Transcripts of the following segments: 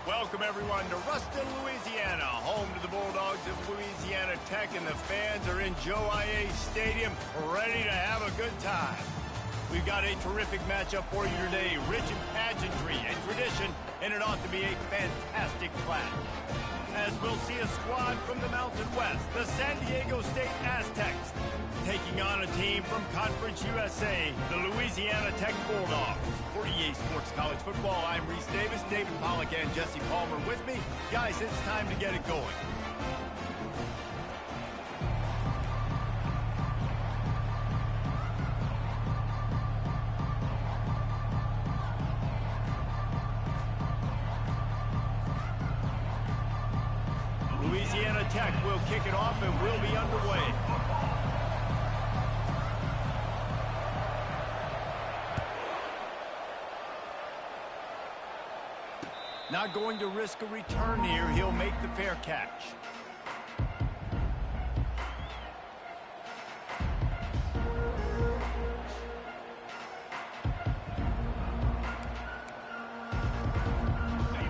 Welcome, everyone, to Ruston, Louisiana, home to the Bulldogs of Louisiana Tech, and the fans are in Joe IA Stadium, ready to have a good time. We've got a terrific matchup for you today, rich in pageantry and tradition, and it ought to be a fantastic clash. As we'll see a squad from the Mountain West, the San Diego State Aztecs, taking on a team from Conference USA, the Louisiana Tech Bulldogs. For EA Sports College Football, I'm Reese Davis, David Pollack, and Jesse Palmer with me. Guys, it's time to get it going. Louisiana Tech will kick it off and will be underway. Not going to risk a return here. He'll make the fair catch.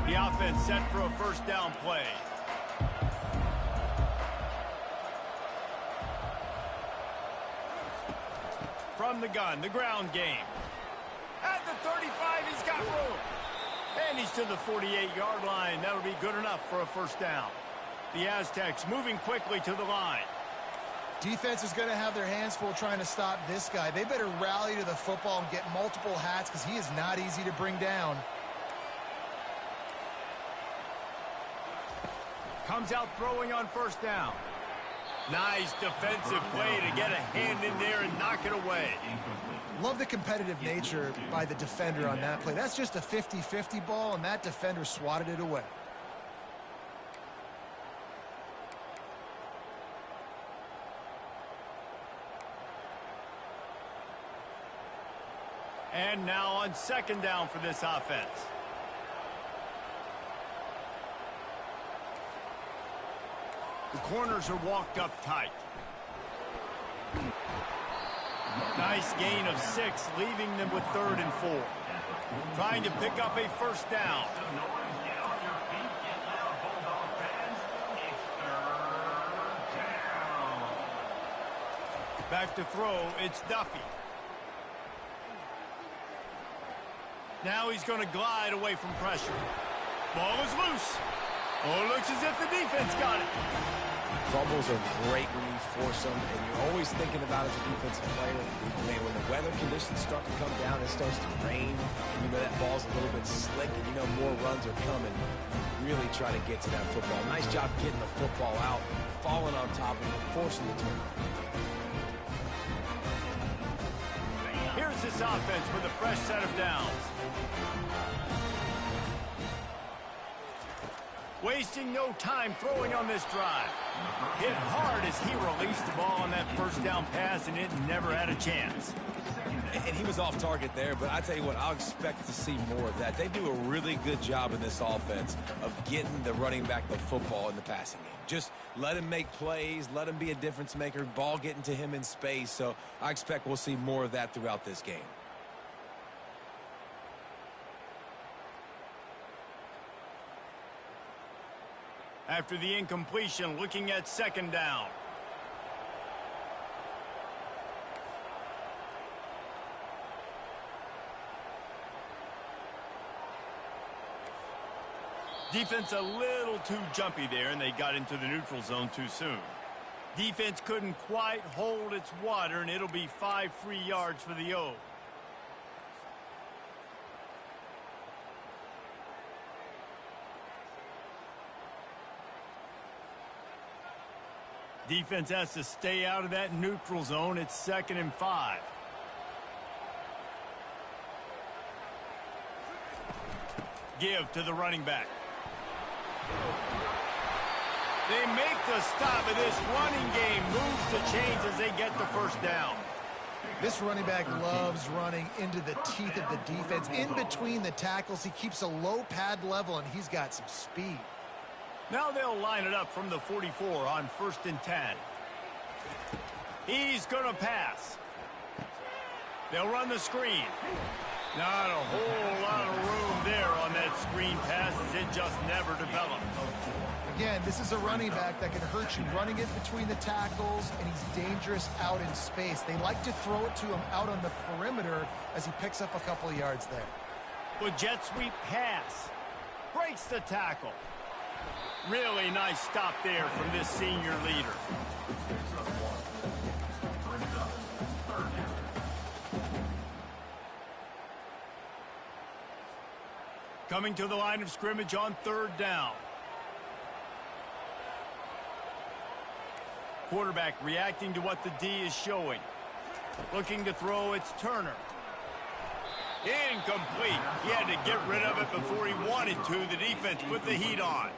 The offense set for a first down play. From the gun, the ground game. At the 35, he's got room. And he's to the 48-yard line. That'll be good enough for a first down. The Aztecs moving quickly to the line. Defense is going to have their hands full trying to stop this guy. They better rally to the football and get multiple hats because he is not easy to bring down. Comes out throwing on first down. Nice defensive play to get a hand in there and knock it away. Love the competitive nature by the defender on that play. That's just a 50-50 ball, and that defender swatted it away. And now on second down for this offense. The corners are walked up tight. Nice gain of 6, leaving them with 3rd and 4. Trying to pick up a first down. Back to throw, it's Duffy. Now he's going to glide away from pressure. Ball is loose. Oh, it looks as if the defense got it. Fumbles are great when you force them, and you're always thinking about it as a defensive player. Man, when the weather conditions start to come down, it starts to rain, and you know that ball's a little bit slick, and you know more runs are coming. Really try to get to that football. Nice job getting the football out, falling on top of it, forcing the turnover. Here's this offense with a fresh set of downs. Wasting no time throwing on this drive. Hit hard as he released the ball on that first down pass, and it never had a chance. And he was off target there, but I tell you what, I'll expect to see more of that. They do a really good job in this offense of getting the running back the football in the passing game. Just let him make plays, let him be a difference maker, ball getting to him in space. So I expect we'll see more of that throughout this game. After the incompletion, looking at second down. Defense a little too jumpy there, and they got into the neutral zone too soon. Defense couldn't quite hold its water, and it'll be 5 free yards for the O. Defense has to stay out of that neutral zone. It's 2nd and 5. Give to the running back. They make the stop, and this running game moves the chains as they get the first down. This running back loves running into the teeth of the defense. In between the tackles, he keeps a low pad level, and he's got some speed. Now they'll line it up from the 44 on 1st and 10. He's going to pass. They'll run the screen. Not a whole lot of room there on that screen pass as it just never developed. Again, this is a running back that can hurt you running it between the tackles, and he's dangerous out in space. They like to throw it to him out on the perimeter as he picks up a couple of yards there. With jet sweep pass. Breaks the tackle. Really nice stop there from this senior leader. Coming to the line of scrimmage on 3rd down. Quarterback reacting to what the D is showing. Looking to throw, it's Turner. Incomplete. He had to get rid of it before he wanted to. The defense put the heat on.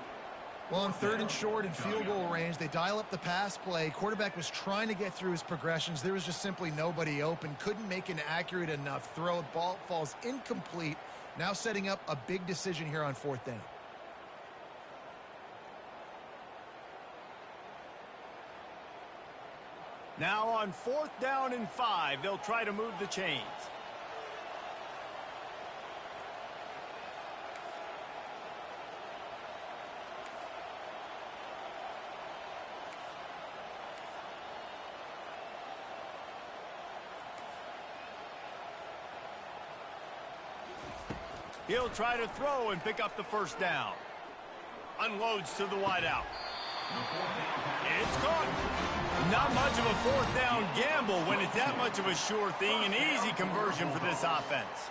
Well, on 3rd and short and field goal range, they dial up the pass play. Quarterback was trying to get through his progressions. There was just simply nobody open. Couldn't make an accurate enough throw. Ball falls incomplete. Now setting up a big decision here on 4th down. Now on 4th down and 5, they'll try to move the chains. He'll try to throw and pick up the 1st down. Unloads to the wideout. It's caught. Not much of a 4th down gamble when it's that much of a sure thing. An easy conversion for this offense.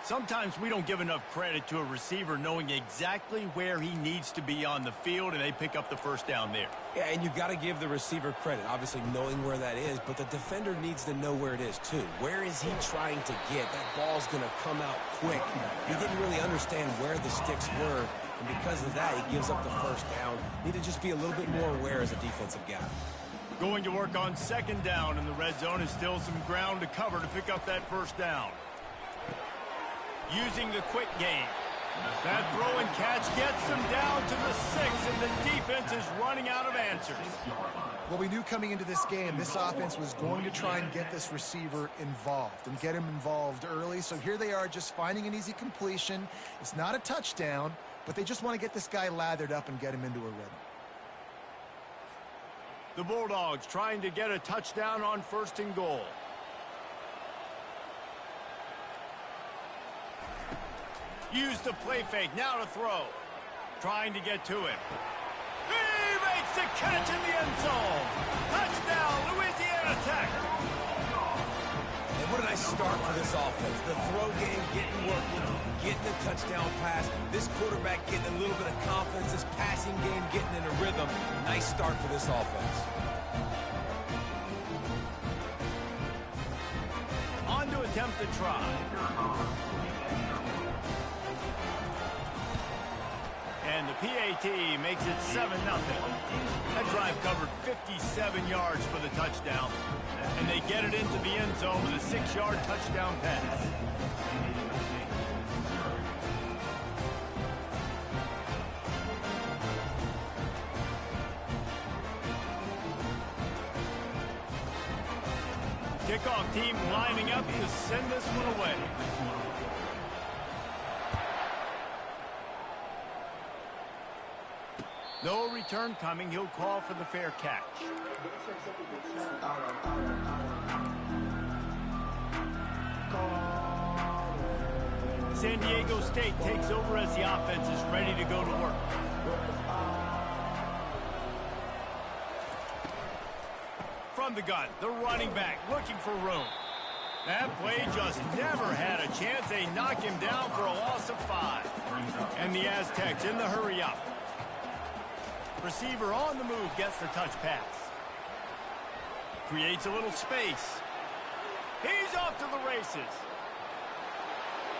Sometimes we don't give enough credit to a receiver knowing exactly where he needs to be on the field, and they pick up the 1st down there. Yeah, and you got to give the receiver credit, obviously knowing where that is, but the defender needs to know where it is too. Where is he trying to get? That ball's going to come out quick. He didn't really understand where the sticks were, and because of that, he gives up the 1st down. Need to just be a little bit more aware as a defensive guy. Going to work on 2nd down, and the red zone is still some ground to cover to pick up that 1st down. Using the quick game. That throw and catch gets them down to the 6, and the defense is running out of answers. Well, we knew coming into this game, this offense was going to try and get this receiver involved and get him involved early. So here they are just finding an easy completion. It's not a touchdown, but they just want to get this guy lathered up and get him into a rhythm. The Bulldogs trying to get a touchdown on 1st and goal. Use the play fake, now to throw. Trying to get to it. He makes the catch in the end zone. Touchdown, Louisiana Tech. And what a nice start for this offense. The throw game getting working, getting the touchdown pass. This quarterback getting a little bit of confidence. This passing game getting in a rhythm. Nice start for this offense. On to attempt to try. And the PAT makes it 7-0. That drive covered 57 yards for the touchdown. And they get it into the end zone with a 6-yard touchdown pass. Kickoff team lining up to send this one away. No return coming. He'll call for the fair catch. San Diego State takes over as the offense is ready to go to work. From the gun, the running back looking for room. That play just never had a chance. They knock him down for a loss of 5. And the Aztecs in the hurry up. Receiver on the move gets the touch pass. Creates a little space. He's off to the races.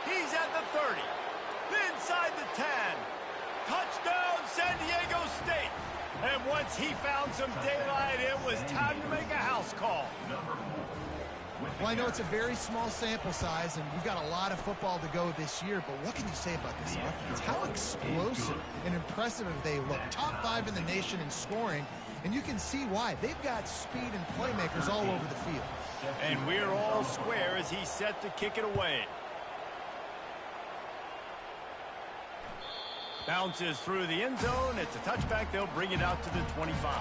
He's at the 30. Inside the 10. Touchdown, San Diego State. And once he found some daylight, it was time to make a house call. Well, I know it's a very small sample size, and we've got a lot of football to go this year, but what can you say about this offense? How explosive and impressive have they looked? Top 5 in the nation in scoring, and you can see why. They've got speed and playmakers all over the field. And we're all square as he's set to kick it away. Bounces through the end zone. It's a touchback. They'll bring it out to the 25.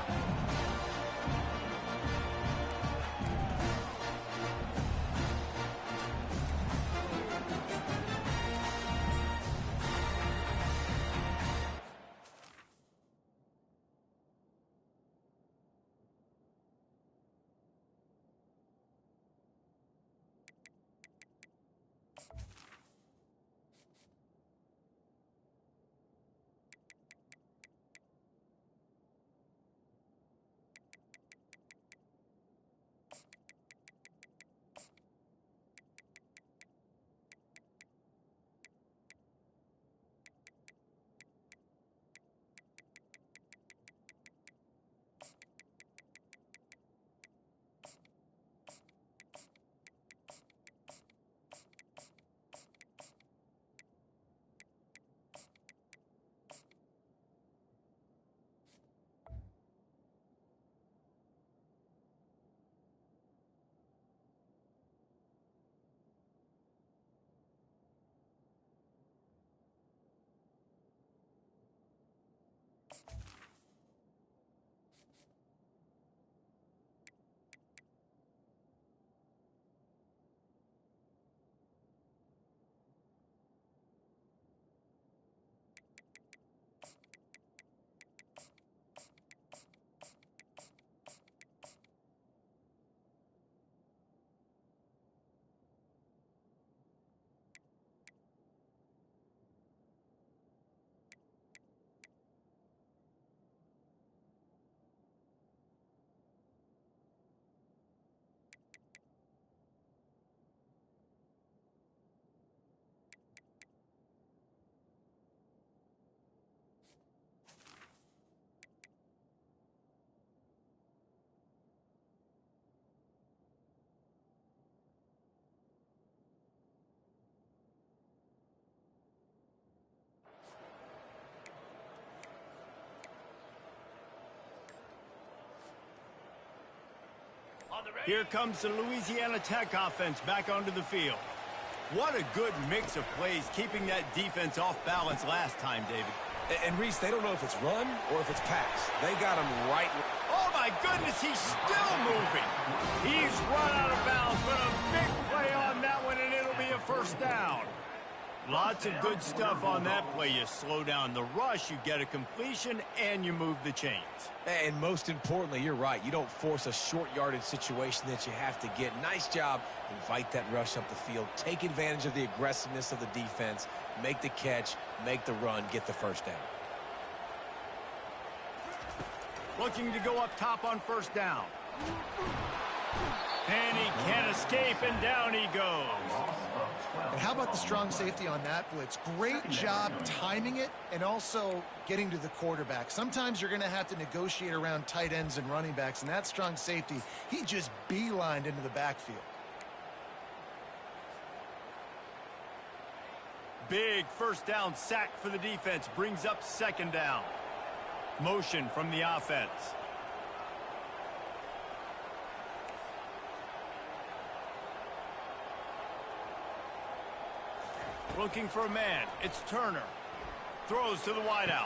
Here comes the Louisiana Tech offense back onto the field. What a good mix of plays, keeping that defense off balance last time, David. And Reese, they don't know if it's run or if it's pass. They got him right. Oh, my goodness, he's still moving. He's run out of bounds, but a big play on that one, and it'll be a first down. Lots of good stuff on that play. You slow down the rush, you get a completion, and you move the chains. And most importantly, you're right. You don't force a short yardage situation that you have to get. Nice job. Invite that rush up the field. Take advantage of the aggressiveness of the defense. Make the catch, make the run, get the first down. Looking to go up top on first down. And he can't escape, and down he goes. And how about the strong safety on that blitz? Great job timing it and also getting to the quarterback. Sometimes you're going to have to negotiate around tight ends and running backs, and that strong safety, he just beelined into the backfield. Big first down sack for the defense, brings up second down. Motion from the offense. Looking for a man. It's Turner. Throws to the wideout.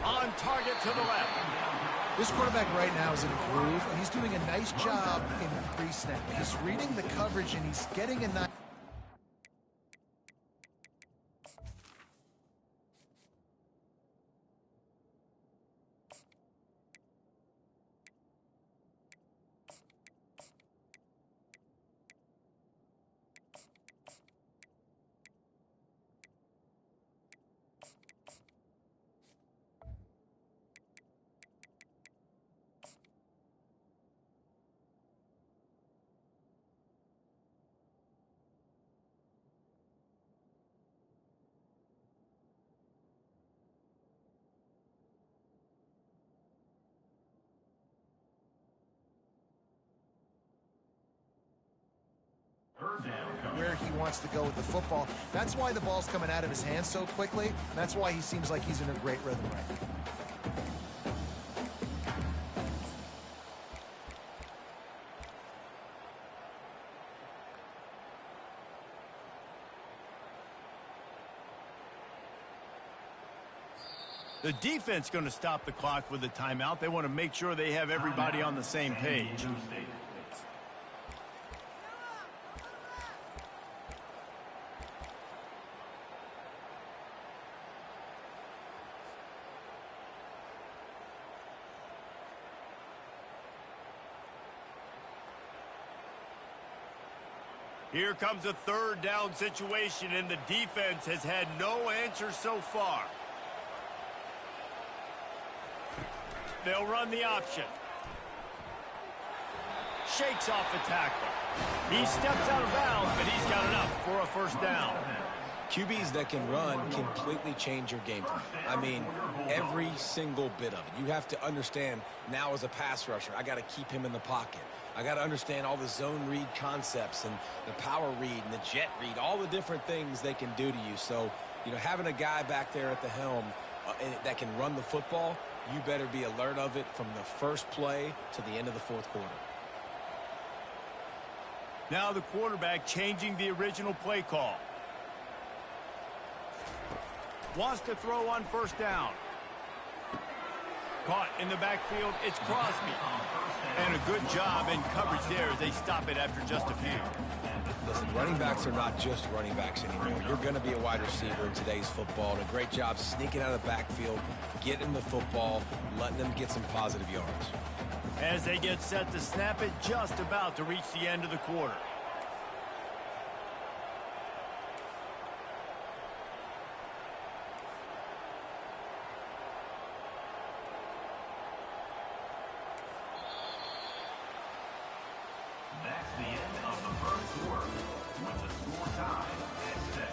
On target to the left. This quarterback right now is in a groove, and he's doing a nice job in the pre-snap. He's reading the coverage, and he's getting a nice... where he wants to go with the football. That's why the ball's coming out of his hands so quickly. That's why he seems like he's in a great rhythm right now. The defense going to stop the clock with a timeout. They want to make sure they have everybody on the same page. Here comes a third down situation, and the defense has had no answer so far. They'll run the option. Shakes off the tackle. He steps out of bounds, but he's got enough for a first down. QBs that can run completely change your game plan. I mean, every single bit of it. You have to understand now as a pass rusher, I got to keep him in the pocket. I got to understand all the zone read concepts and the power read and the jet read, all the different things they can do to you. So, you know, having a guy back there at the helm that can run the football, you better be alert of it from the first play to the end of the fourth quarter. Now the quarterback changing the original play call. Wants to throw on first down. Caught in the backfield, it's Crosby. And a good job in coverage there as they stop it after just a few. Listen, running backs are not just running backs anymore. You're going to be a wide receiver in today's football. And a great job sneaking out of the backfield, getting the football, letting them get some positive yards. As they get set to snap it, just about to reach the end of the quarter. That's the end of the first quarter, with the score tied at 7.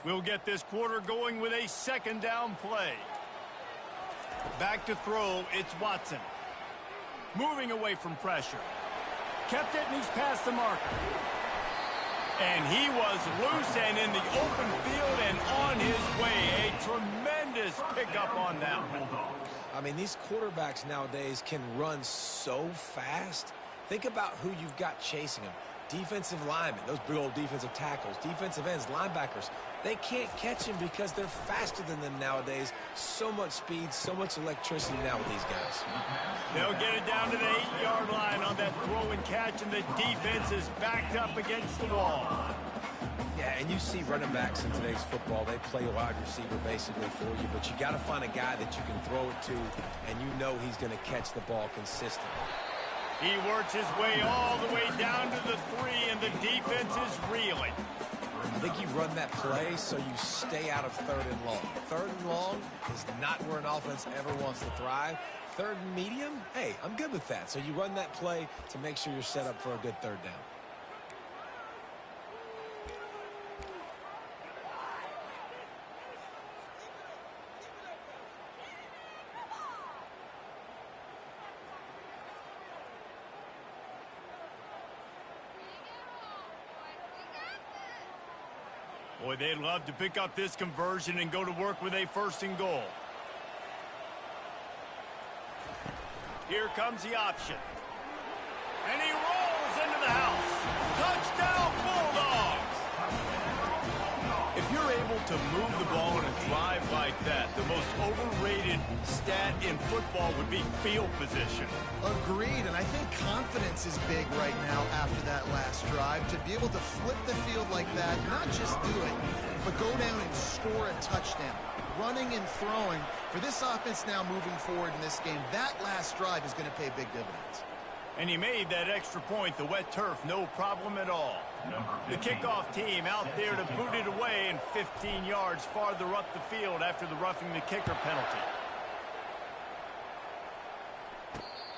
We'll get this quarter going with a second down play. Back to throw, it's Watson. Moving away from pressure. Kept it and he's past the marker. And he was loose and in the open field and on his way. A tremendous pickup on that one. I mean, these quarterbacks nowadays can run so fast. Think about who you've got chasing them. Defensive linemen, those big old defensive tackles, defensive ends, linebackers. They can't catch him because they're faster than them nowadays. So much speed, so much electricity now with these guys. They'll get it down to the 8-yard line on that throw and catch, and the defense is backed up against the wall. Yeah, and you see running backs in today's football, they play wide receiver basically for you, but you got to find a guy that you can throw it to, and you know he's going to catch the ball consistently. He works his way all the way down to the 3, and the defense is reeling. I think you run that play so you stay out of third and long. Third and long is not where an offense ever wants to thrive. Third and medium, hey, I'm good with that. So you run that play to make sure you're set up for a good third down. Boy, they'd love to pick up this conversion and go to work with a 1st and goal. Here comes the option. And he rolls into the house. Touchdown, Bulldogs! If you're able to move the ball in a drive like that, the most overrated stat in football would be field position. Agreed, and I think confidence is big right now after that last drive. To be able to flip the field like that, not just do it, but go down and score a touchdown. Running and throwing, for this offense now moving forward in this game, that last drive is going to pay big dividends. And he made that extra point, the wet turf, no problem at all. The kickoff team out there to boot it away and 15 yards farther up the field after the roughing the kicker penalty.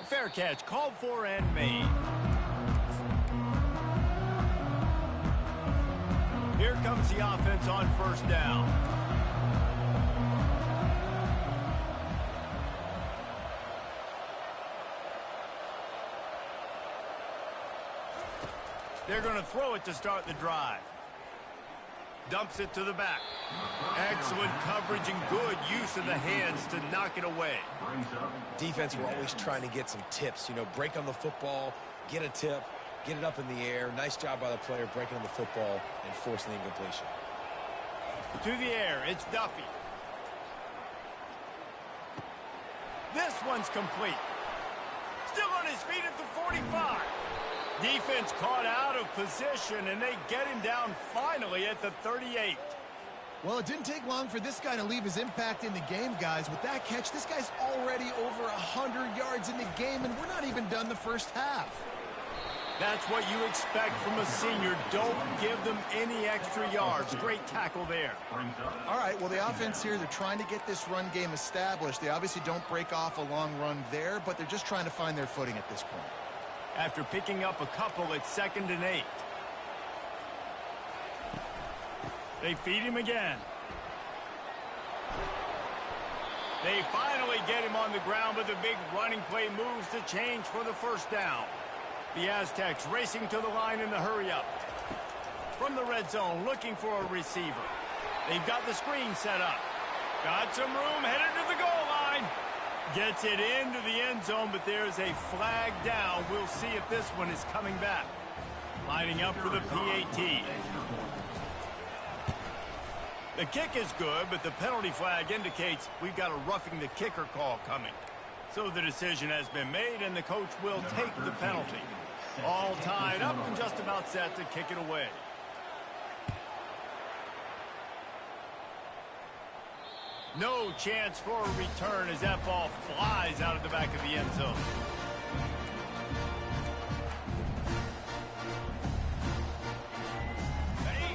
Fair catch called for and made. Here comes the offense on 1st down. They're going to throw it to start the drive. Dumps it to the back. Excellent coverage and good use of the hands to knock it away. Defense, we're always trying to get some tips. You know, break on the football, get a tip, get it up in the air. Nice job by the player breaking on the football and forcing the incompletion. To the air, it's Duffy. This one's complete. Still on his feet at the 45. Defense caught out of position, and they get him down finally at the 38. Well, it didn't take long for this guy to leave his impact in the game, guys. With that catch, this guy's already over 100 yards in the game, and we're not even done the first half. That's what you expect from a senior. Don't give them any extra yards. Great tackle there. All right, well, the offense here, they're trying to get this run game established. They obviously don't break off a long run there, but they're just trying to find their footing at this point. After picking up a couple, it's 2nd and 8. They feed him again. They finally get him on the ground, but the big running play moves the change for the first down. The Aztecs racing to the line in the hurry-up. From the red zone, looking for a receiver. They've got the screen set up. Got some room, headed to the goal line. Gets it into the end zone, but there's a flag down. We'll see if this one is coming back. Lining up for the PAT. The kick is good, but the penalty flag indicates we've got a roughing the kicker call coming. So the decision has been made, and the coach will take the penalty. All tied up and just about set to kick it away. No chance for a return as that ball flies out of the back of the end zone.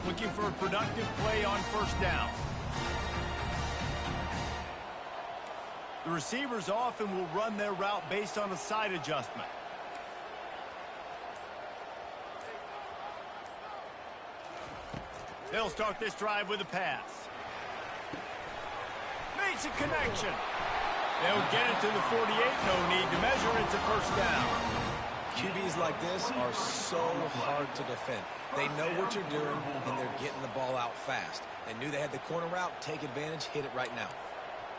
Looking for a productive play on first down. The receivers often will run their route based on a side adjustment. They'll start this drive with a pass. Makes a connection. They'll get it to the 48. No need to measure. It's a first down. QBs like this are so hard to defend. They know what you're doing, and they're getting the ball out fast. They knew they had the corner route. Take advantage. Hit it right now.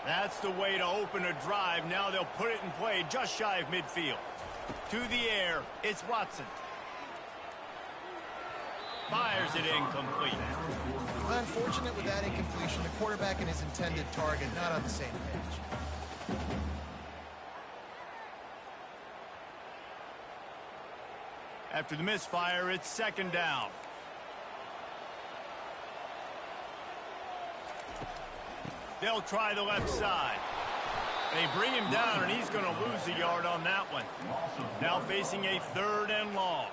That's the way to open a drive. Now they'll put it in play just shy of midfield. To the air, it's Watson. Fires it incomplete. Well, unfortunate with that incompletion. The quarterback and his intended target not on the same page. After the misfire, it's 2nd down. They'll try the left side. They bring him down, and he's going to lose a yard on that one. Now facing a 3rd and long.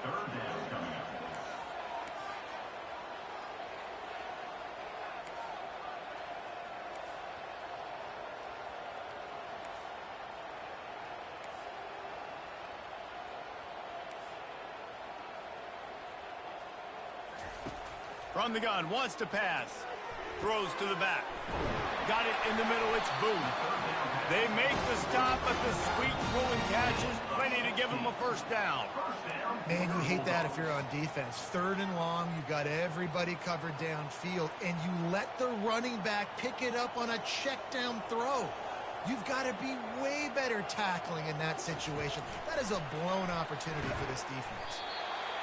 From the gun, wants to pass. Throws to the back. Got it in the middle, it's Boone. They make the stop, but the sweet throw and catch is plenty to give them a first down. Man, you hate that if you're on defense. 3rd and long, you've got everybody covered downfield, and you let the running back pick it up on a check down throw. You've got to be way better tackling in that situation. That is a blown opportunity for this defense.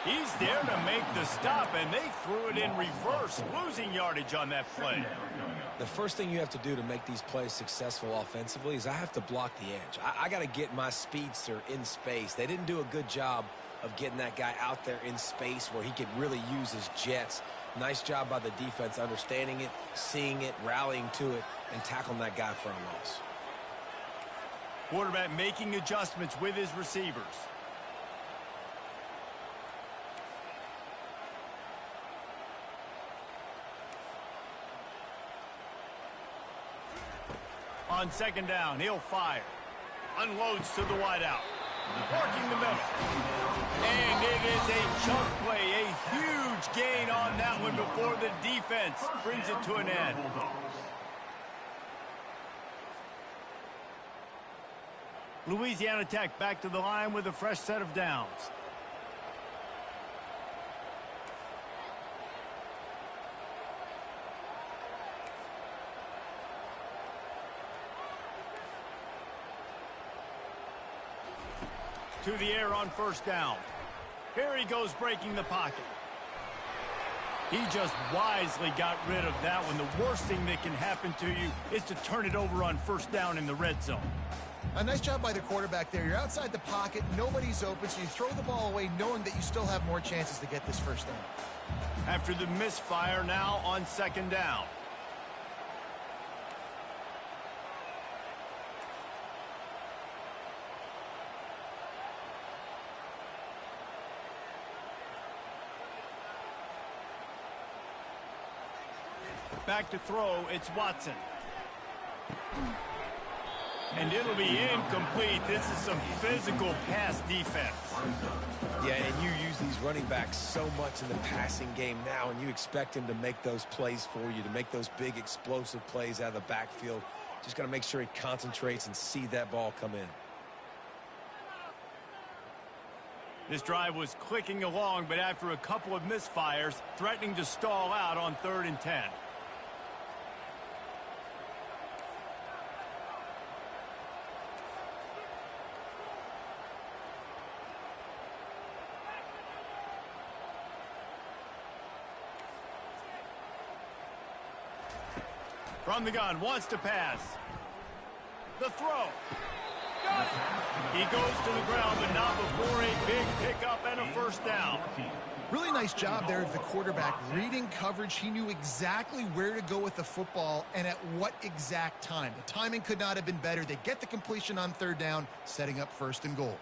He's there to make the stop, and they threw it in reverse, losing yardage on that play. The first thing you have to do to make these plays successful offensively is I have to block the edge. I got to get my speedster in space. They didn't do a good job of getting that guy out there in space where he could really use his jets. Nice job by the defense understanding it, seeing it, rallying to it, and tackling that guy for a loss. Quarterback making adjustments with his receivers. On 2nd down, he'll fire. Unloads to the wideout. Working the middle. And it is a chunk play. A huge gain on that one before the defense brings it to an end. Louisiana Tech back to the line with a fresh set of downs. to the air on first down. Here he goes breaking the pocket. He just wisely got rid of that one. The worst thing that can happen to you is to turn it over on first down in the red zone. A nice job by the quarterback there. You're outside the pocket, nobody's open, so you throw the ball away knowing that you still have more chances to get this first down. After the misfire, now on second down. Back to throw, it's Watson. And it'll be incomplete. This is some physical pass defense. Yeah, and you use these running backs so much in the passing game now, and you expect him to make those plays for you, to make those big explosive plays out of the backfield. Just got to make sure he concentrates and see that ball come in. This drive was clicking along, but after a couple of misfires, threatening to stall out on 3rd and 10. From the gun, wants to pass. The throw. Got it. He goes to the ground, but not before a big pickup and a first down. Really nice job there of the quarterback. Reading coverage, he knew exactly where to go with the football and at what exact time. The timing could not have been better. They get the completion on 3rd down, setting up 1st and goal.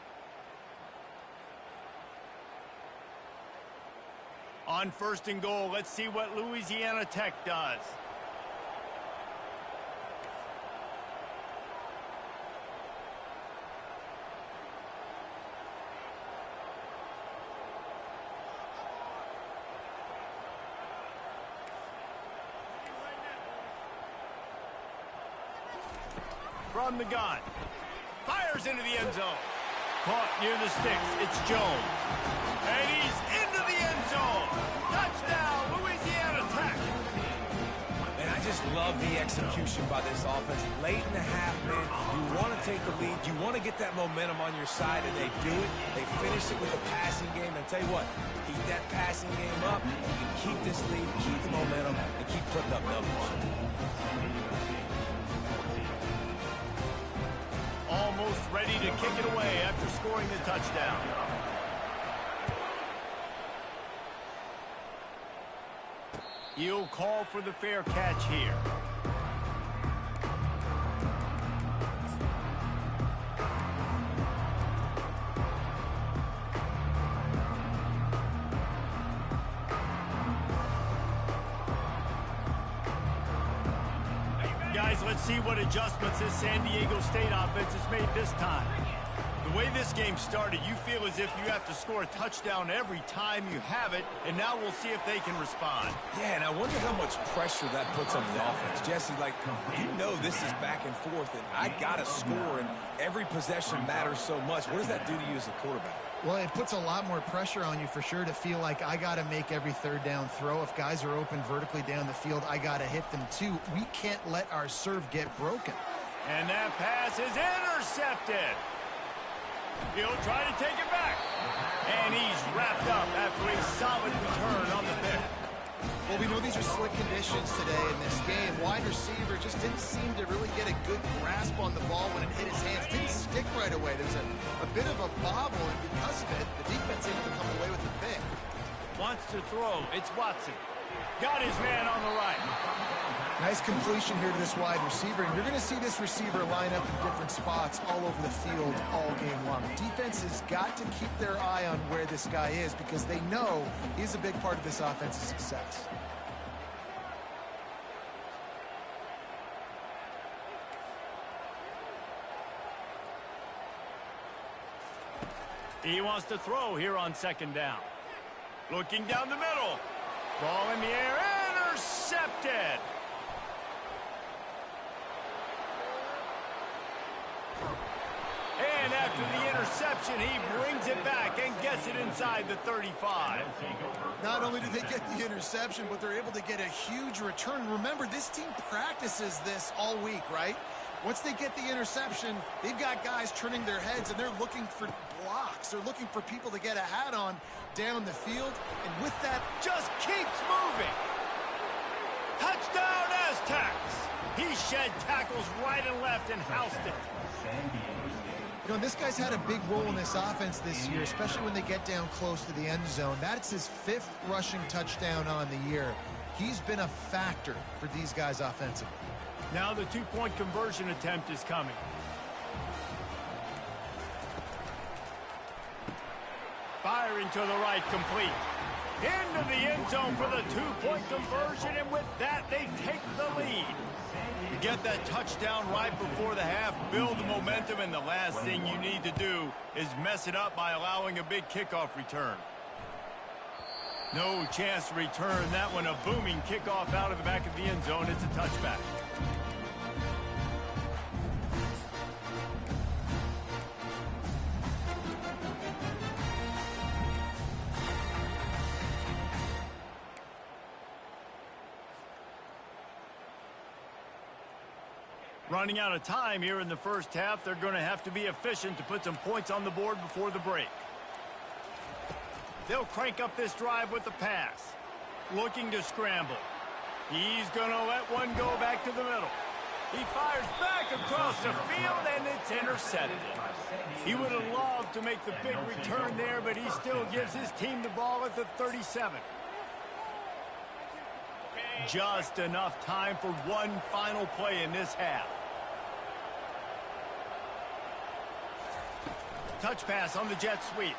On 1st and goal, let's see what Louisiana Tech does. From the gun. Fires into the end zone. Caught near the sticks. It's Jones. And he's into the end zone. Touchdown, Louisiana Tech. And I just love the execution by this offense. Late in the half, man, you want to take the lead. You want to get that momentum on your side, and they do it. They finish it with the passing game. And tell you what, keep that passing game up. You can keep this lead, keep the momentum, and keep putting up numbers. Almost ready to kick it away after scoring the touchdown. He'll call for the fair catch here. Guys, let's see what adjustments this San Diego State offense has made this time. The way this game started, you feel as if you have to score a touchdown every time you have it, and now we'll see if they can respond. Yeah, and I wonder how much pressure that puts on the offense. Jesse, like, you know this is back and forth, and I got to score, and every possession matters so much. What does that do to you as a quarterback? Well, it puts a lot more pressure on you for sure to feel like I got to make every 3rd down throw. If guys are open vertically down the field, I got to hit them too. We can't let our serve get broken. And that pass is intercepted. He'll try to take it back. And he's wrapped up after a solid return on the pick. Well, we know these are slick conditions today in this game. Wide receiver just didn't seem to really get a good grasp on the ball when it hit his hands. Didn't stick right away. There's a bit of a bobble, and because of it, the defense able to come away with the pick. Wants to throw. It's Watson. Got his man on the right. Nice completion here to this wide receiver, and you're going to see this receiver line up in different spots all over the field all game long. Defense has got to keep their eye on where this guy is because they know he's a big part of this offense's success. He wants to throw here on 2nd down. Looking down the middle. Ball in the air. Intercepted. And after the interception, he brings it back and gets it inside the 35. Not only do they get the interception, but they're able to get a huge return. Remember, this team practices this all week, right? Once they get the interception, they've got guys turning their heads, and they're looking for blocks. They're looking for people to get a hat on down the field, and with that, just keeps moving. Touchdown, Aztecs! He shed tackles right and left and housed it. You know, this guy's had a big role in this offense this year, especially when they get down close to the end zone. That's his 5th rushing touchdown on the year. He's been a factor for these guys offensively. Now the 2-point conversion attempt is coming. Firing to the right, complete. Into the end zone for the 2-point conversion, and with that, they take the lead. You get that touchdown right before the half, build the momentum, and the last thing you need to do is mess it up by allowing a big kickoff return. No chance to return that one. A booming kickoff out of the back of the end zone. It's a touchback. Running out of time here in the first half. They're going to have to be efficient to put some points on the board before the break. They'll crank up this drive with the pass. Looking to scramble. He's going to let one go back to the middle. He fires back across the field, and it's intercepted. He would have loved to make the big return there, but he still gives his team the ball at the 37. Just enough time for one final play in this half. Touch pass on the jet sweep.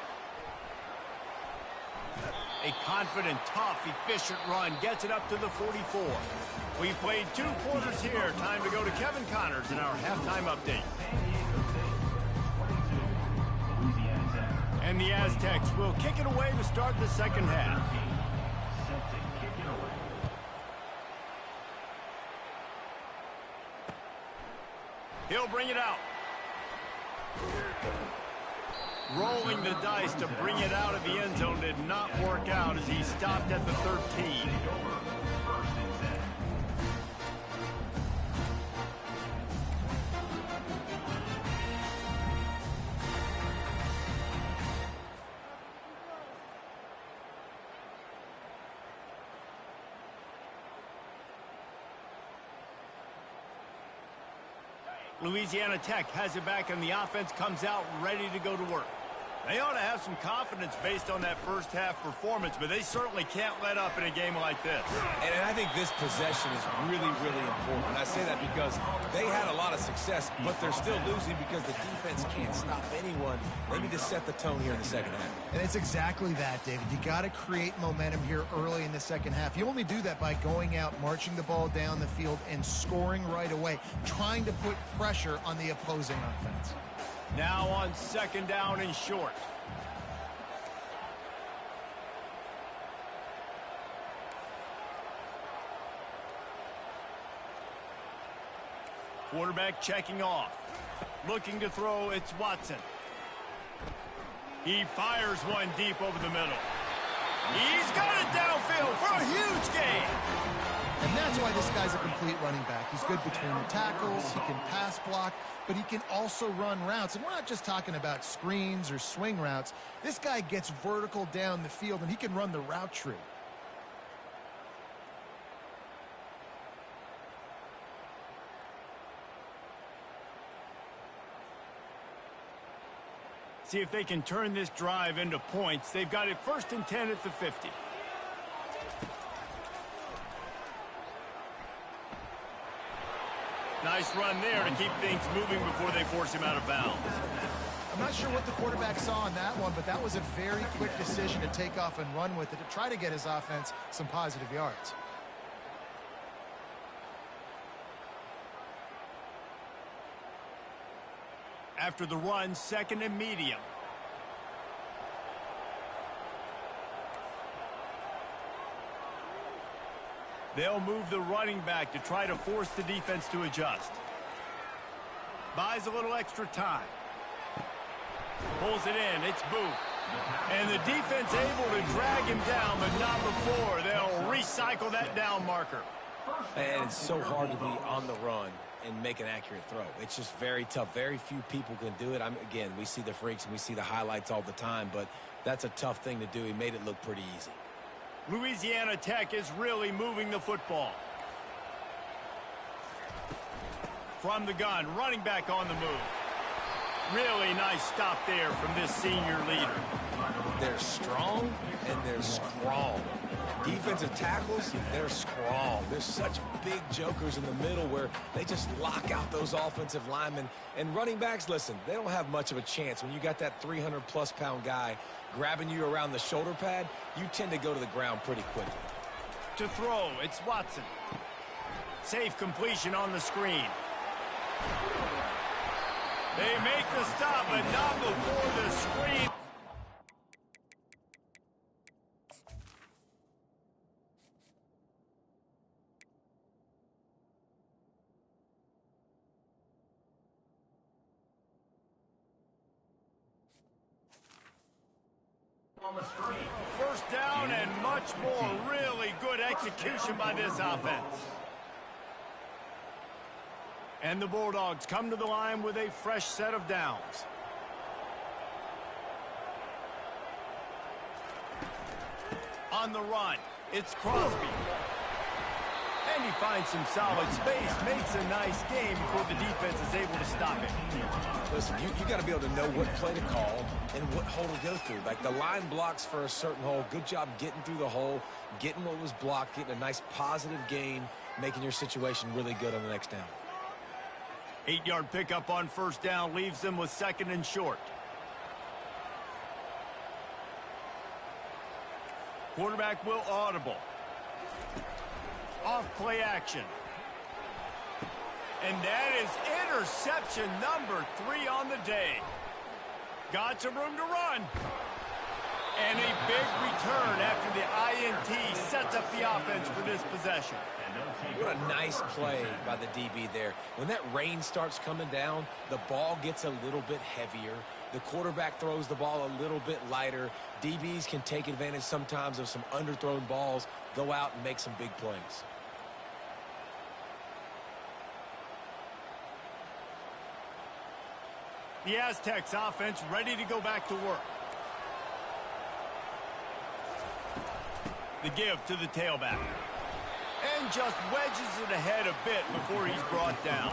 A confident, tough, efficient run gets it up to the 44. We've played 2 quarters here. Time to go to Kevin Connors in our halftime update. And the Aztecs will kick it away to start the second half. He'll bring it out. Rolling the dice to bring it out of the end zone did not work out as he stopped at the 13. Louisiana Tech has it back, and the offense comes out ready to go to work. They ought to have some confidence based on that first half performance, but they certainly can't let up in a game like this. And I think this possession is really, really important. I say that because they had a lot of success, but they're still losing because the defense can't stop anyone. They need to set the tone here in the second half. And it's exactly that, David. You got to create momentum here early in the second half. You only do that by going out, marching the ball down the field, and scoring right away, trying to put pressure on the opposing offense. Now on second down and short. Quarterback checking off. Looking to throw, it's Watson. He fires one deep over the middle. He's got it downfield for a huge gain. And that's why this guy's a complete running back. He's good between the tackles, he can pass block, but he can also run routes. And we're not just talking about screens or swing routes. This guy gets vertical down the field, and he can run the route tree. See if they can turn this drive into points. They've got it 1st and 10 at the 50. Nice run there to keep things moving before they force him out of bounds. I'm not sure what the quarterback saw on that one, but that was a very quick decision to take off and run with it to try to get his offense some positive yards. After the run, 2nd and medium. They'll move the running back to try to force the defense to adjust. Buys a little extra time. Pulls it in. It's Booth. And the defense able to drag him down, but not before. They'll recycle that down marker. And it's so hard to be on the run and make an accurate throw. It's just very tough. Very few people can do it. Again, we see the freaks and we see the highlights all the time, but that's a tough thing to do. He made it look pretty easy. Louisiana Tech is really moving the football. From the gun, running back on the move. Really nice stop there from this senior leader. They're strong and they're strong. Defensive tackles, they're strong. There's such big jokers in the middle where they just lock out those offensive linemen. And running backs, listen, they don't have much of a chance. When you got that 300-plus pound guy grabbing you around the shoulder pad, you tend to go to the ground pretty quickly. To throw, it's Watson. Safe completion on the screen. They make the stop, but not before the screen. First down and much more. Really good execution by this offense. And the Bulldogs come to the line with a fresh set of downs. On the run, it's Crosby. And he finds some solid space, makes a nice game before the defense is able to stop it. Listen, you got to be able to know what play to call and what hole to go through. Like the line blocks for a certain hole. Good job getting through the hole, getting what was blocked, getting a nice positive gain, making your situation really good on the next down. 8-yard pickup on first down leaves them with second and short. Quarterback will audible. Off play action. And that is interception number 3 on the day. Got some room to run. And a big return after the INT sets up the offense for this possession. What a nice play by the DB there. When that rain starts coming down, the ball gets a little bit heavier. The quarterback throws the ball a little bit lighter. DBs can take advantage sometimes of some underthrown balls, go out and make some big plays. The Aztecs offense ready to go back to work. The give to the tailback. And just wedges it ahead a bit before he's brought down.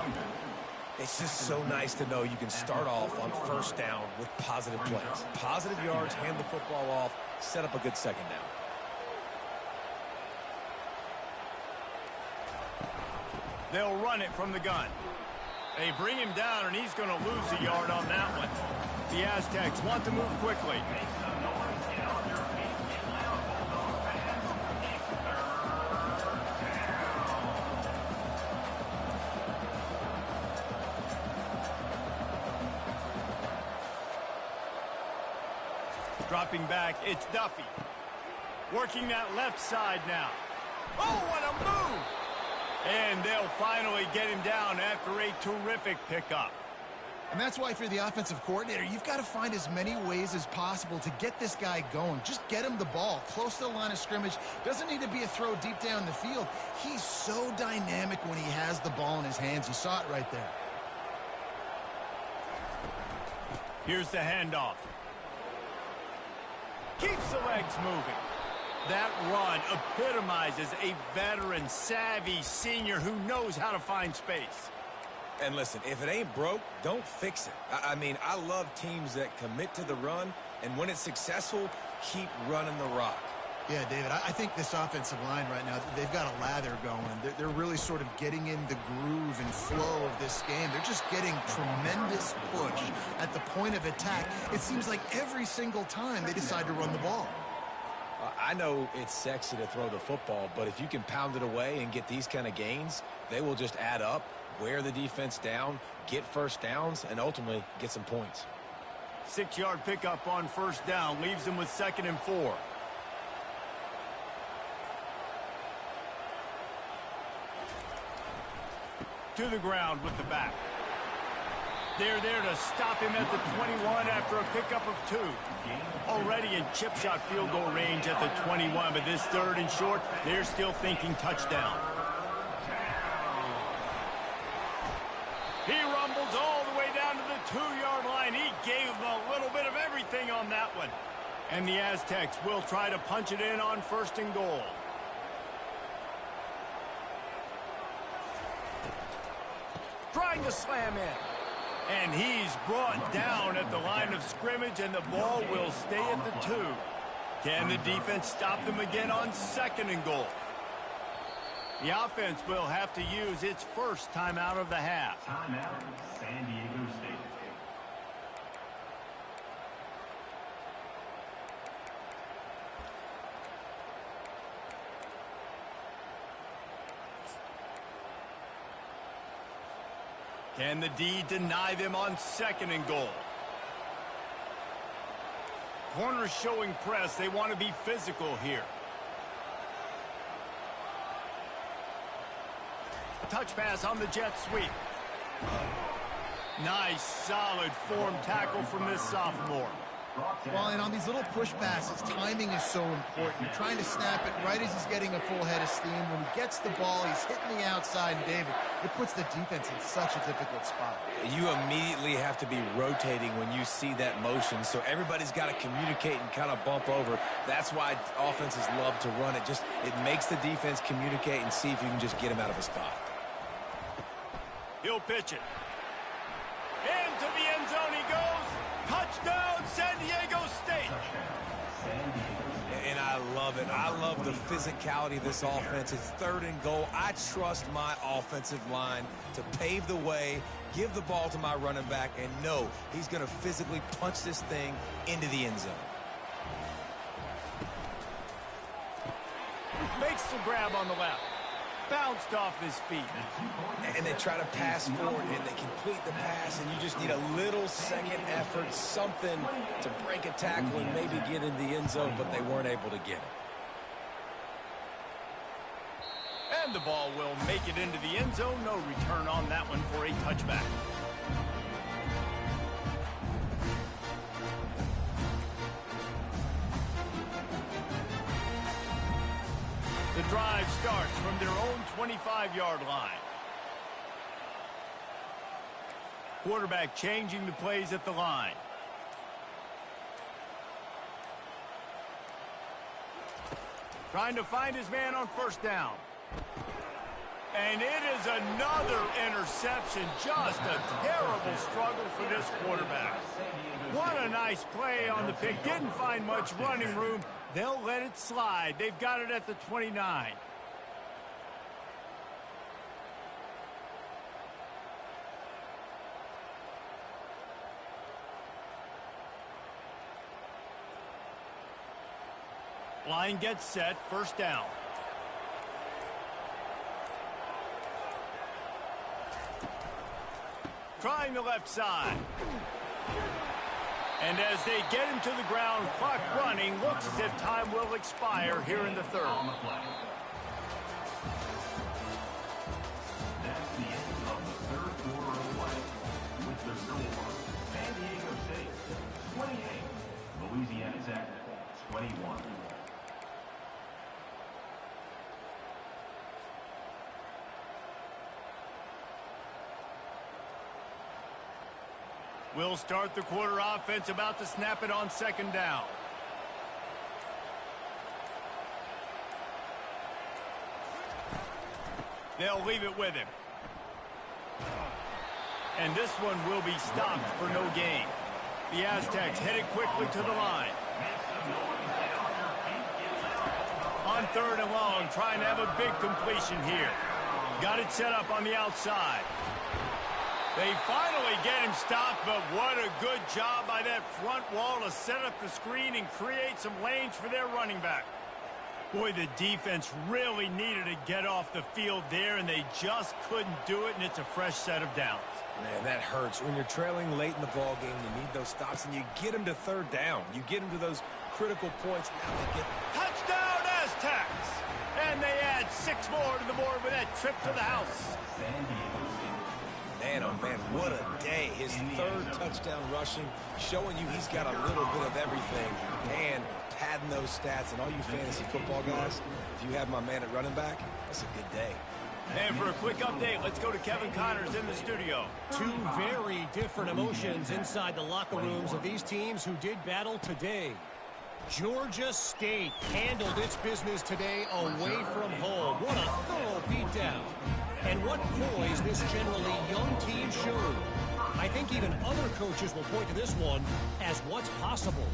It's just so nice to know you can start off on first down with positive plays. Positive yards, hand the football off, set up a good second down. They'll run it from the gun. They bring him down, and he's going to lose a yard on that one. The Aztecs want to move quickly. Dropping back, it's Duffy. Working that left side now. Oh, what a move! And they'll finally get him down after a terrific pickup. And that's why, if you're the offensive coordinator, you've got to find as many ways as possible to get this guy going. Just get him the ball close to the line of scrimmage. Doesn't need to be a throw deep down the field. He's so dynamic when he has the ball in his hands. You saw it right there. Here's the handoff. Keeps the legs moving. That run epitomizes a veteran, savvy senior who knows how to find space. And listen, if it ain't broke, don't fix it. I mean, I love teams that commit to the run, and when it's successful, keep running the rock. Yeah, David, I think this offensive line right now, they've got a lather going. They're really sort of getting in the groove and flow of this game. They're just getting tremendous push at the point of attack. It seems like every single time they decide to run the ball. I know it's sexy to throw the football, but if you can pound it away and get these kind of gains, they will just add up, wear the defense down, get first downs, and ultimately get some points. 6-yard pickup on first down leaves them with 2nd and 4. To the ground with the back. They're there to stop him at the 21 after a pickup of 2. Already in chip shot field goal range at the 21, but this 3rd and short, they're still thinking touchdown. 2-yard line. He gave them a little bit of everything on that one. And the Aztecs will try to punch it in on 1st and goal. Trying to slam in. And he's brought down at the line of scrimmage, and the ball will stay at the 2. Can the defense stop them again on 2nd and goal? The offense will have to use its first timeout of the half. Timeout, San Diego State. Can the D deny them on 2nd and goal? Corners showing press. They want to be physical here. Touch pass on the jet sweep. Nice, solid form tackle from this sophomore. Well, and on these little push passes, timing is so important. You're trying to snap it right as he's getting a full head of steam. When he gets the ball, he's hitting the outside, and David, it puts the defense in such a difficult spot. You immediately have to be rotating when you see that motion, so everybody's got to communicate and kind of bump over. That's why offenses love to run it. It makes the defense communicate and see if you can just get him out of a spot. He'll pitch it. Into the end zone he goes. Touchdown, San Diego State. And I love it. I love the physicality of this offense. It's 3rd and goal. I trust my offensive line to pave the way, give the ball to my running back, and know he's going to physically punch this thing into the end zone. Makes the grab on the left. Bounced off his feet. And they try to pass forward, and they complete the pass, and you just need a little second effort, something to break a tackle and maybe get in the end zone, but they weren't able to get it. And the ball will make it into the end zone. No return on that one for a touchback. The drive starts from their own 25-yard line. Quarterback changing the plays at the line. Trying to find his man on 1st down. And it is another interception. Just a terrible struggle for this quarterback. What a nice play on the pick. Didn't find much running room. They'll let it slide. They've got it at the 29. Line gets set. 1st down. Trying the left side. And as they get him to the ground, clock running, looks as if time will expire here in the 3rd. That's the end of the 3rd quarter of play. With the score, San Diego State 28, Louisiana Tech 21. We'll start the quarter offense, about to snap it on 2nd down. They'll leave it with him. And this one will be stopped for no gain. The Aztecs headed quickly to the line. On 3rd and long, trying to have a big completion here. Got it set up on the outside. They finally get him stopped, but what a good job by that front wall to set up the screen and create some lanes for their running back. Boy, the defense really needed to get off the field there, and they just couldn't do it, and it's a fresh set of downs. Man, that hurts. When you're trailing late in the ball game, you need those stops, and you get them to 3rd down. You get them to those critical points. Now they get... Touchdown, Aztecs! And they add 6 more to the board with that trip to the house. Man, oh man, what a day. His 3rd touchdown rushing, showing you he's got a little bit of everything, and padding those stats. And all you fantasy football guys, if you have my man at running back, that's a good day. And for a quick update, let's go to Kevin Connors in the studio. Two very different emotions inside the locker rooms of these teams who did battle today. Georgia State handled its business today away from home. What a thorough beatdown. And what poise this generally young team showed. I think even other coaches will point to this one as what's possible.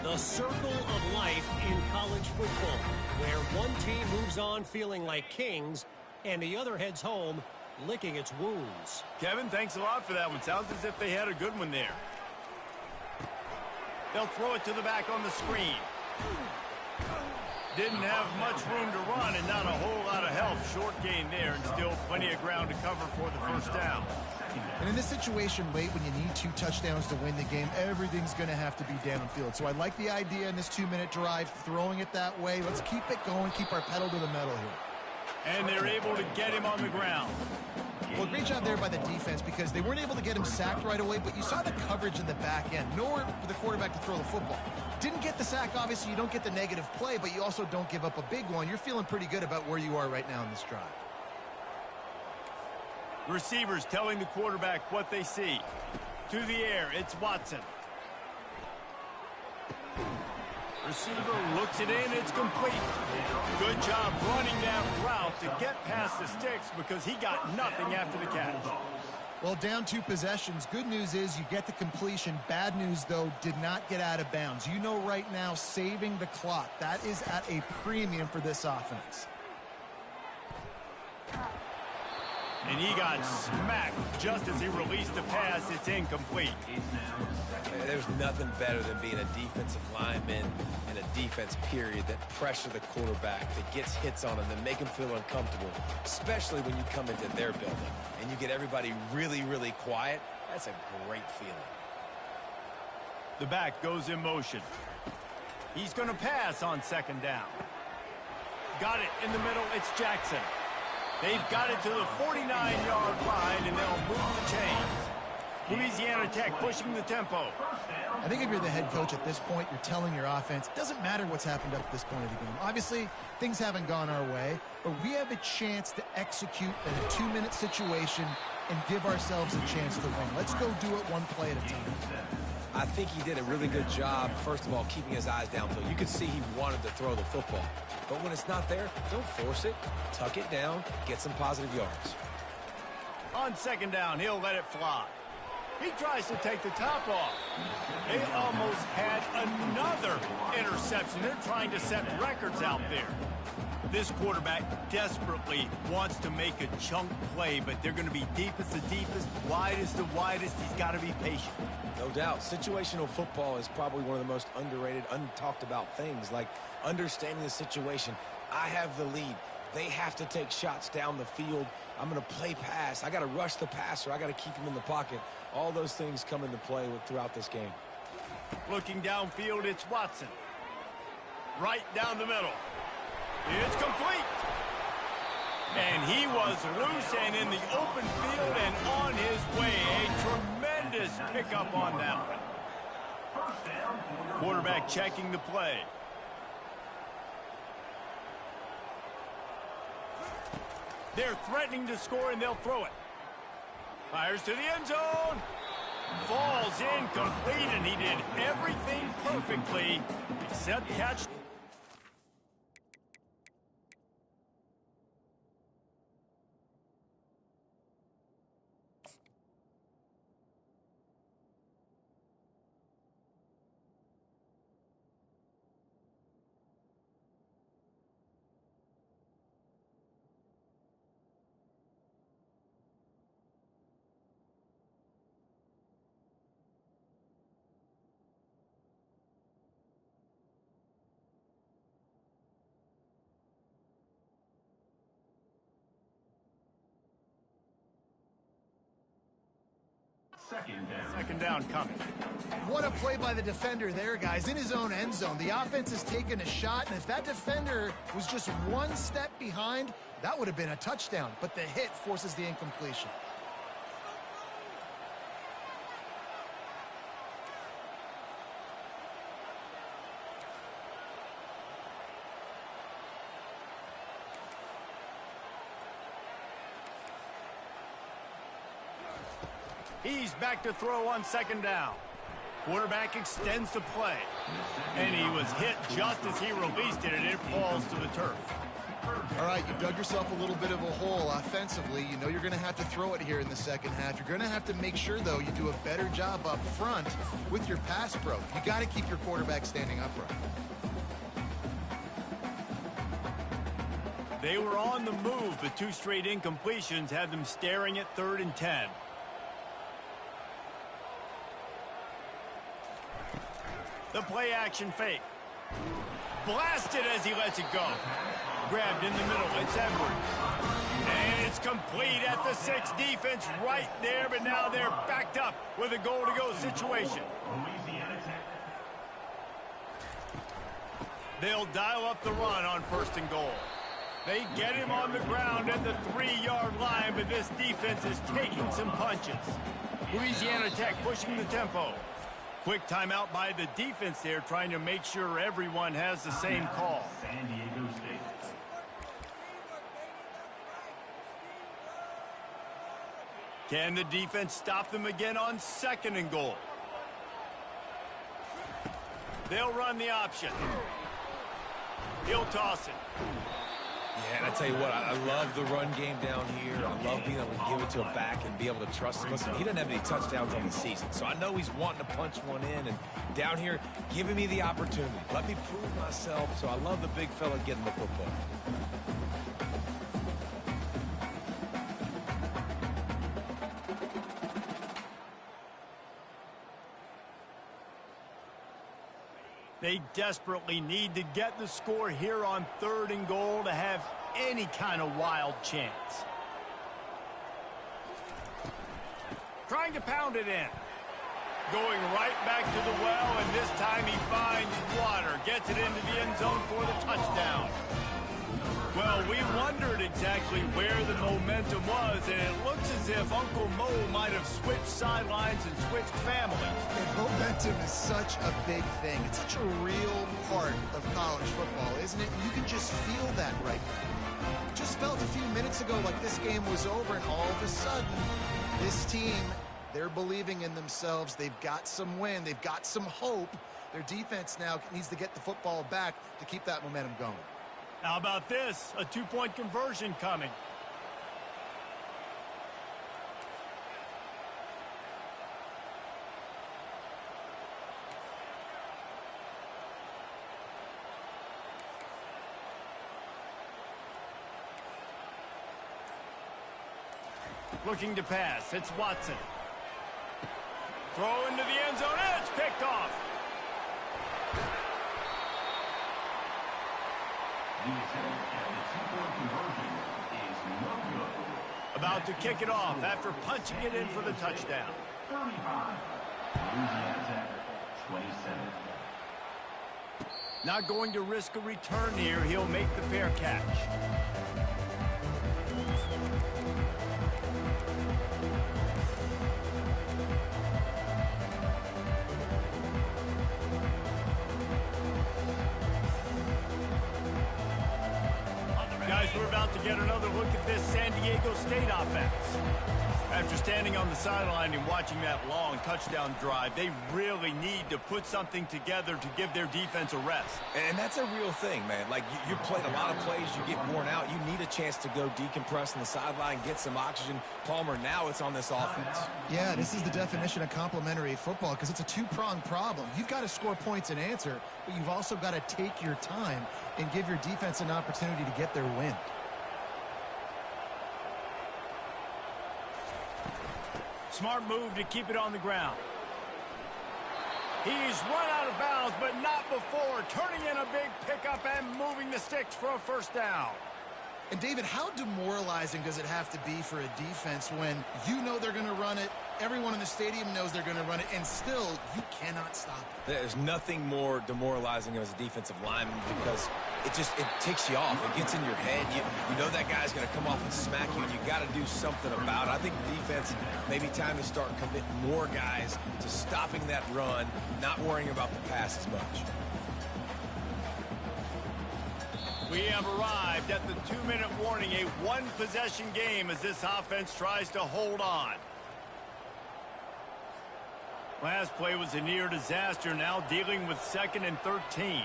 The circle of life in college football, where one team moves on feeling like kings and the other heads home licking its wounds. Kevin, thanks a lot for that one. Sounds as if they had a good one there. They'll throw it to the back on the screen. Didn't have much room to run and not a whole lot of help. Short gain there and still plenty of ground to cover for the first down. And in this situation late when you need 2 touchdowns to win the game, everything's going to have to be downfield. So I like the idea in this 2-minute drive, throwing it that way. Let's keep it going, keep our pedal to the metal here. And they're able to get him on the ground. Well, great job there by the defense because they weren't able to get him sacked right away, but you saw the coverage in the back end. Nowhere for the quarterback to throw the football. Didn't get the sack, obviously. You don't get the negative play, but you also don't give up a big one. You're feeling pretty good about where you are right now in this drive. Receivers telling the quarterback what they see. To the air, it's Watson. Receiver looks it in, it's complete. Good job running that route to get past the sticks because he got nothing after the catch. Well, down 2 possessions. Good news is you get the completion. Bad news, though, did not get out of bounds. You know right now, saving the clock. That is at a premium for this offense. And he got smacked just as he released the pass. It's incomplete. There's nothing better than being a defensive lineman and a defense period that pressure the quarterback, that gets hits on him, that make him feel uncomfortable, especially when you come into their building and you get everybody really, really quiet. That's a great feeling. The back goes in motion. He's going to pass on second down. Got it in the middle. It's Jackson. They've got it to the 49-yard line, and they'll move the chains. Louisiana Tech pushing the tempo. I think if you're the head coach at this point, you're telling your offense, it doesn't matter what's happened up to this point of the game. Obviously, things haven't gone our way, but we have a chance to execute in a 2-minute situation and give ourselves a chance to win. Let's go do it one play at a time. I think he did a really good job, first of all, keeping his eyes downfield. You could see he wanted to throw the football. But when it's not there, don't force it. Tuck it down, get some positive yards. On second down, he'll let it fly. He tries to take the top off. They almost had another interception. They're trying to set records out there. This quarterback desperately wants to make a chunk play, but they're going to be deepest the deepest, widest the widest. He's got to be patient. No doubt. Situational football is probably one of the most underrated, untalked about things, like understanding the situation. I have the lead. They have to take shots down the field. I'm going to play pass. I got to rush the passer. I got to keep him in the pocket. All those things come into play throughout this game. Looking downfield, it's Watson. Right down the middle. It's complete. And he was loose and in the open field and on his way. A tremendous pickup on that one. Quarterback checking the play. They're threatening to score, and they'll throw it. Fires to the end zone. Falls incomplete, and he did everything perfectly except catch. Second down coming. What a play by the defender there, guys. In his own end zone. The offense has taken a shot, and if that defender was just one step behind, that would have been a touchdown. But the hit forces the incompletion. He's back to throw on second down. Quarterback extends the play. And he was hit just as he released it, and it falls to the turf. All right, you've dug yourself a little bit of a hole offensively. You know you're going to have to throw it here in the second half. You're going to have to make sure, though, you do a better job up front with your pass pro. You got to keep your quarterback standing upright. They were on the move, but 2 straight incompletions had them staring at 3rd and 10. The play action fake. Blasted as he lets it go. Grabbed in the middle. It's Edwards. And it's complete at the 6. Defense right there, but now they're backed up with a goal-to-go situation. They'll dial up the run on 1st and goal. They get him on the ground at the 3-yard line, but this defense is taking some punches. Louisiana Tech pushing the tempo. Quick timeout by the defense there, trying to make sure everyone has the same call. San Diego State. Can the defense stop them again on 2nd and goal? They'll run the option. He'll toss it. Yeah, and I tell you what, I love the run game down here. I love being able to give it to a back and be able to trust him. Listen, he doesn't have any touchdowns on the season, so I know he's wanting to punch one in. And down here, giving me the opportunity. Let me prove myself, so I love the big fella getting the football. They desperately need to get the score here on 3rd and goal to have any kind of wild chance. Trying to pound it in. Going right back to the well, and this time he finds water. Gets it into the end zone for the touchdown. Well, we wondered exactly where the momentum was, and it looks as if Uncle Mo might have switched sidelines and switched families. And momentum is such a big thing. It's such a real part of college football, isn't it? You can just feel that right now. Just felt a few minutes ago like this game was over, and all of a sudden, this team, they're believing in themselves. They've got some wind. They've got some hope. Their defense now needs to get the football back to keep that momentum going. How about this? A 2-point conversion coming. Looking to pass. It's Watson. Throw into the end zone. And it's picked off. The attempt at the 2-point conversion is no good. About to kick it off after punching it in for the touchdown. 35. Louisiana Tech, 27. Not going to risk a return here. He'll make the fair catch. Guys, we're about to get another look at this San Diego State offense. After standing on the sideline and watching that long touchdown drive, they really need to put something together to give their defense a rest. And that's a real thing, man. Like, you played a lot of plays, you get worn out, you need a chance to go decompress on the sideline, get some oxygen. Palmer, now it's on this offense. Yeah, this is the definition of complementary football because it's a two-pronged problem. You've got to score points and answer, but you've also got to take your time and give your defense an opportunity to get their win. Smart move to keep it on the ground. He's run out of bounds, but not before. Turning in a big pickup and moving the sticks for a first down. And, David, how demoralizing does it have to be for a defense when you know they're going to run it, everyone in the stadium knows they're going to run it, and still you cannot stop it? There's nothing more demoralizing as a defensive lineman because it ticks you off. It gets in your head. You know that guy's going to come off and smack you, and you got to do something about it. I think the defense, maybe time to start committing more guys to stopping that run, not worrying about the pass as much. We have arrived at the 2-minute warning, a one-possession game as this offense tries to hold on. Last play was a near disaster, now dealing with 2nd and 13.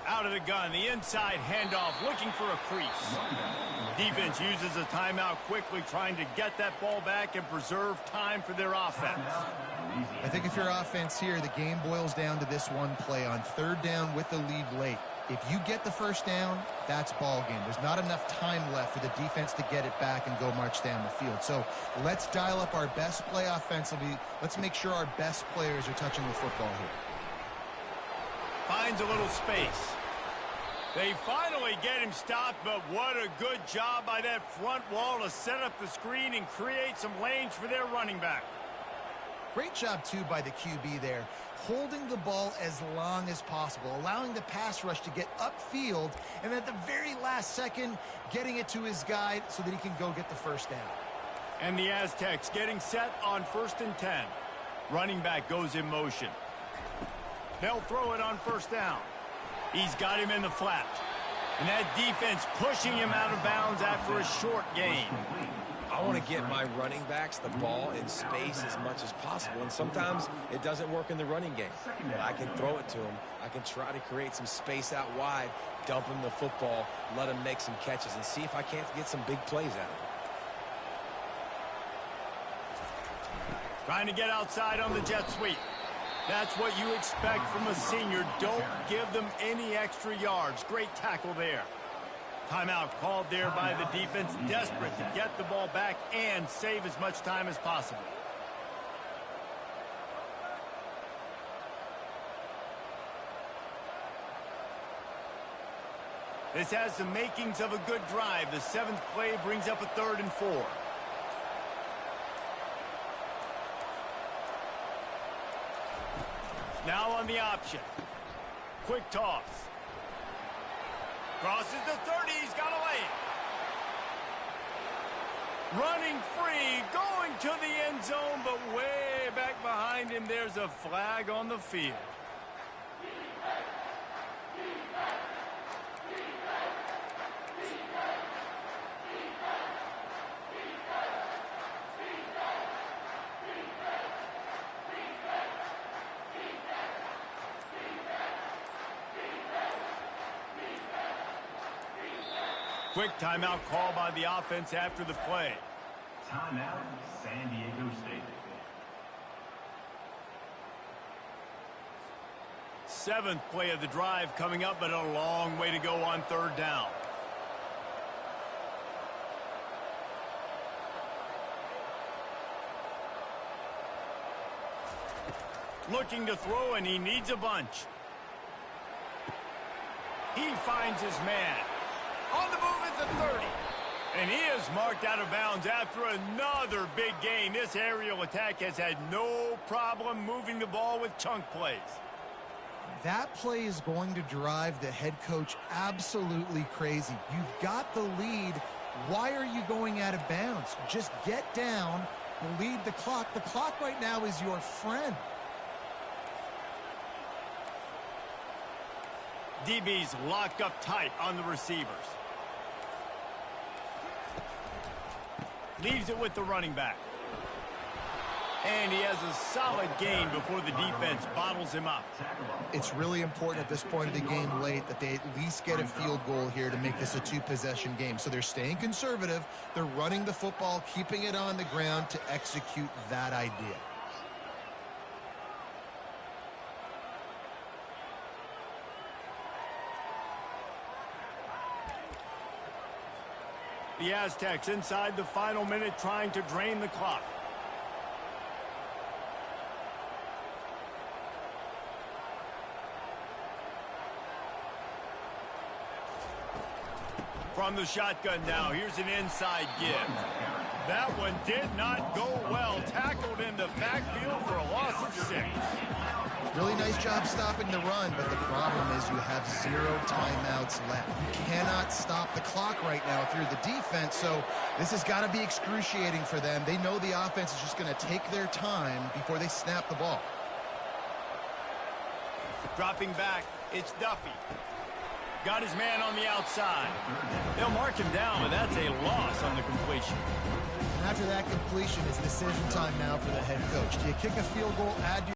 Out of the gun, the inside handoff, looking for a crease. Defense uses a timeout quickly, trying to get that ball back and preserve time for their offense. I think if you're offense here, the game boils down to this one play on 3rd down with the lead late. If you get the 1st down, that's ball game. There's not enough time left for the defense to get it back and go march down the field. So let's dial up our best play offensively. Let's make sure our best players are touching the football here. Finds a little space. They finally get him stopped, but what a good job by that front wall to set up the screen and create some lanes for their running back. Great job, too, by the QB there, holding the ball as long as possible, allowing the pass rush to get upfield, and at the very last second, getting it to his guy so that he can go get the 1st down. And the Aztecs getting set on 1st and 10. Running back goes in motion. They'll throw it on 1st down. He's got him in the flat. And that defense pushing him out of bounds after a short gain. I want to get my running backs the ball in space as much as possible, and sometimes it doesn't work in the running game. But I can throw it to him. I can try to create some space out wide, dump him the football, let him make some catches, and see if I can't get some big plays out of him. Trying to get outside on the jet sweep. That's what you expect from a senior. Don't give them any extra yards. Great tackle there. Timeout called there by the defense, desperate to get the ball back and save as much time as possible. This has the makings of a good drive. The 7th play brings up a 3rd and 4. Now on the option. Quick toss. Crosses the 30. He's got a lane. Running free. Going to the end zone, but way back behind him, there's a flag on the field. Quick timeout call by the offense after the play. Timeout, San Diego State. 7th play of the drive coming up, but a long way to go on 3rd down. Looking to throw, and he needs a bunch. He finds his man. On the move is the 30. And he is marked out of bounds after another big gain. This aerial attack has had no problem moving the ball with chunk plays. That play is going to drive the head coach absolutely crazy. You've got the lead. Why are you going out of bounds? Just get down, lead the clock. The clock right now is your friend. DB's locked up tight on the receivers. Leaves it with the running back. And he has a solid gain before the defense bottles him up. It's really important at this point of the game late that they at least get a field goal here to make this a 2-possession game. So they're staying conservative. They're running the football, keeping it on the ground to execute that idea. The Aztecs inside the final minute trying to drain the clock. From the shotgun now, here's an inside give. That one did not go well. Tackled in the backfield for a loss of 6. Really nice job stopping the run, but the problem is you have 0 timeouts left. You cannot stop the clock right now if you're the defense, so this has got to be excruciating for them. They know the offense is just going to take their time before they snap the ball. Dropping back, it's Duffy. Got his man on the outside. They'll mark him down, but that's a loss on the completion. After that completion, it's decision time now for the head coach. Do you kick a field goal, add